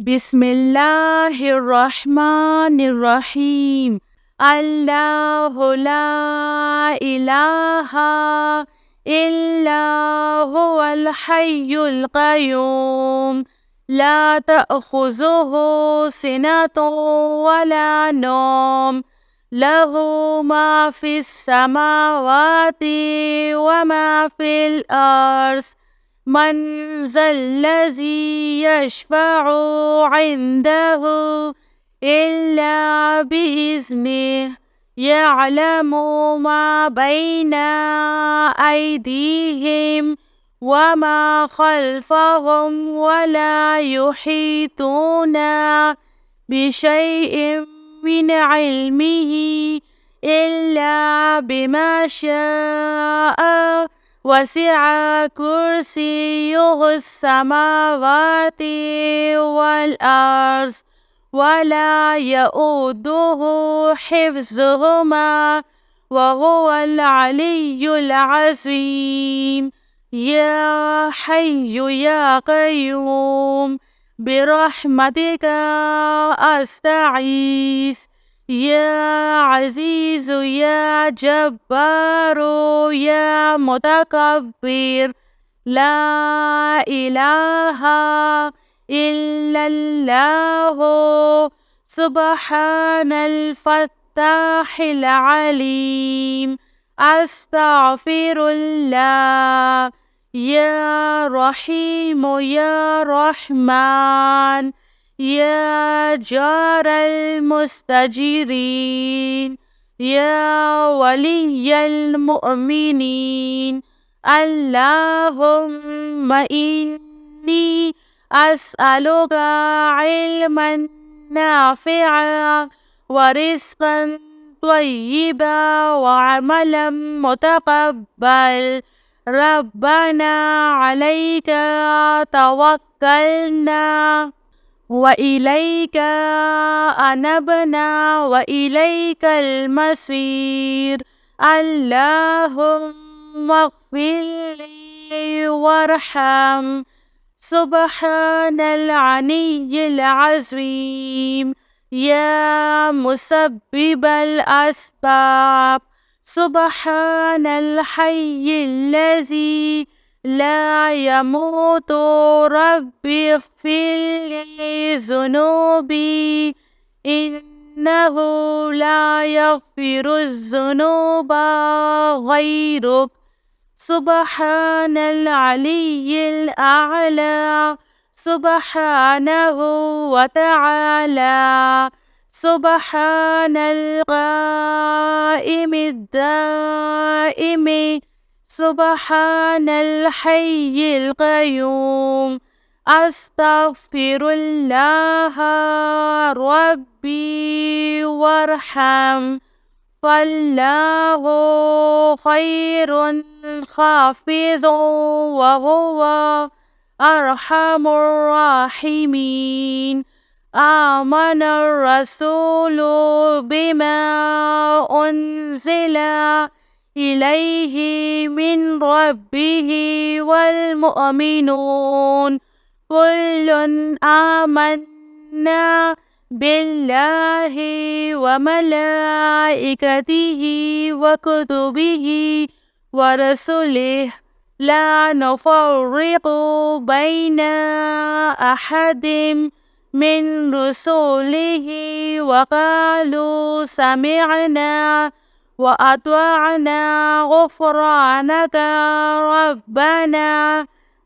बिस्मिल्लाहिर्रहमानिर्रहीम। अल्लाहु ला इलाहा इल्ला हुवल हय्युल क़य्यूम ला तअख़ुज़ुहु सिनतुन वला नौम लहू मा फ़िस समावाति व मा फ़िल अर्ज़ मन ज़ल्लज़ी यशफ़अु इंदहु इल्ला बिइज़्निह यअलमु मा बैना अयदीहिम व मा ख़ल्फ़हुम वला युहीतूना बिशैइन मिन इल्मिही इल्ला बिमा शाअ वसिअ कुर्सियुहुस समावाति वल अर्ज़ वला यऊदुहु हिफ्ज़ुहुमा वहुवल अलिय्युल अज़ीम। या हय्यु या क़य्यूम बिरहमतिका अस्तगीस या अज़ीज़ु या जब्बारु या मुतकब्बिर ला इलाहा इल्लल्लाहु सुब्हानल फ़त्ताहिल अलीम। अस्तग़फिरुल्लाह। या रहीम या रहमान या जारल मुस्तजीरीन या वलिय्यल मुअमिनीन। अल्लाहुम्मा इन्नी अस्अलुका इल्मन नाफ़िअन व रिज़्क़न त्वय्यिबन व अमलन मुतक़ब्बल। रब्बना अलैका तवक्कलना व इलैका अनबना व इलैकल मसीर। अल्लाहुम्मा इग़फ़िरली वरहम। सुब्हानल अलिय्यिल अज़ीम। या मुसब्बिबल अस्बाब सुब्हानल हय्यिल्लज़ी ला यमूतु रब्बि इग़फ़िरली ज़ुनूबी इन्नहु ला यग़फ़िरुज़्ज़ुनूबा ग़ैरुक। सुब्हानल अलिय्यिल अअला सुब्हानहु व तआला। सुब्हानल क़ाइमिद दाइमि सुब्हानल हय्यिल क़य्यूम। अस्तग़फिरुल्लाह रब्बी वरहम फ़ल्लाहु ख़ैरुन हाफ़िज़ुन व हुवा अरहमुर राहिमीन। आमनर रसूलु बिमा उन्ज़िला इलैहि मिन रब्बिहि वल मुअमिनून कुल्लुन आमन्ना बिल्लाहि व मलाइकतिहि व कुतुबिहि व रसूलिहि ला नुफ़र्रिक़ु बैना अहदिम मिन रुसूलिहि व क़ालू समिअना व अत्वअना ग़ुफ़्रानका रब्बना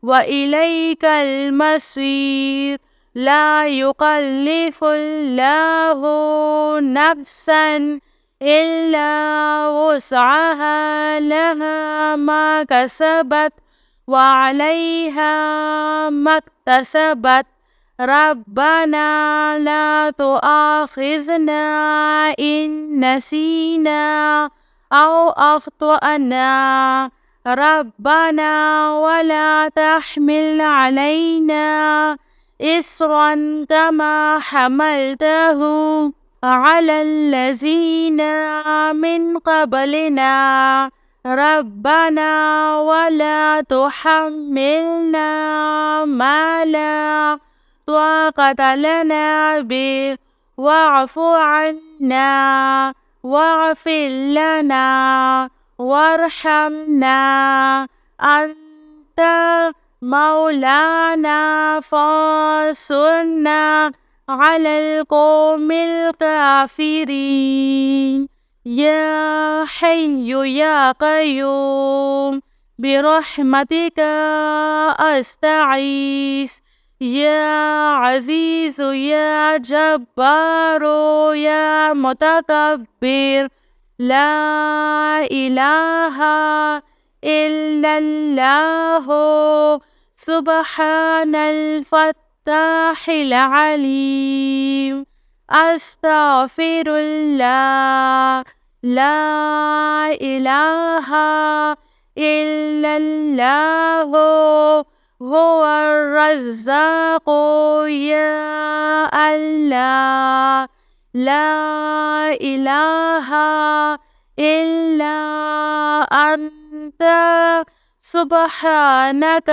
व इलैकल मसीर। ला युकल्लिफ़ुल्लाहु नफ़्सन इल्ला वुस्अहा लहा मा कसबत व अलैहा मक्तसबत। रब्बना ला तुआख़िज़ना इन नसीना औ अख़्तअना। रब्बना वला तहमिल अलैना इस्रन कमा हमलतहु अलल्लज़ीना मिन क़ब्लिना। रब्बना वला तुहम्मिलना मा ला طاقة لنا به واعف عنا واغفر لنا وارحمنا أنت مولانا فانصرنا على القوم الكافرين يا حي يا قيوم برحمتك أستغيث يا عزيز يا جبار يا متكبر لا إله إلا الله سبحان الفتاح العليم أستغفر الله لا إله إلا الله هو الرزاق يا الله لا إله إلا أنت سبحانك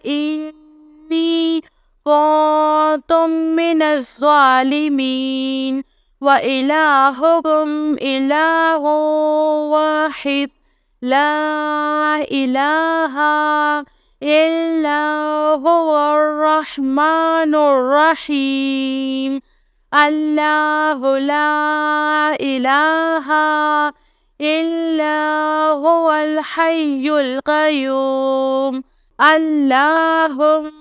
إني كنت من الظالمين وإلهكم إله واحد لا إله إلا هو الرحمن الرحيم الله لا إله إلا هو الحي القيوم اللهم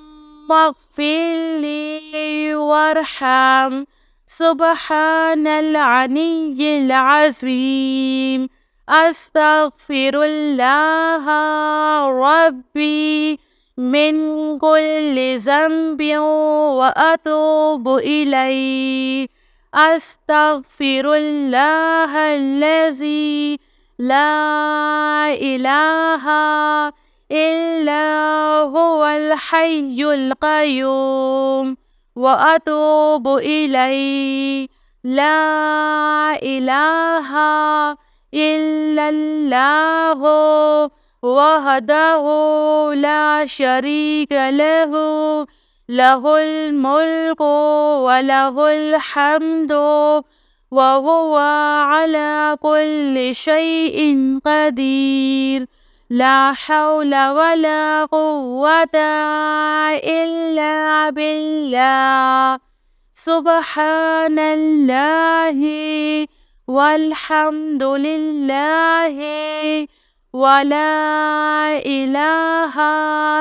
اغفر لي وارحم سبحان العلي العظيم أستغفر الله ربي من كل ذنب وأتوب إليه أستغفر الله الذي لا إله إلا هو الحي القيوم وأتوب إليه لا إله إلا الله وحده لا شريك له له الملك وله الحمد وهو على كل شيء قدير لا حول ولا قوة إلا بالله سبحان الله والحمد لله ولا إله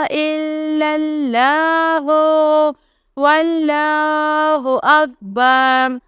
إلا الله والله أكبر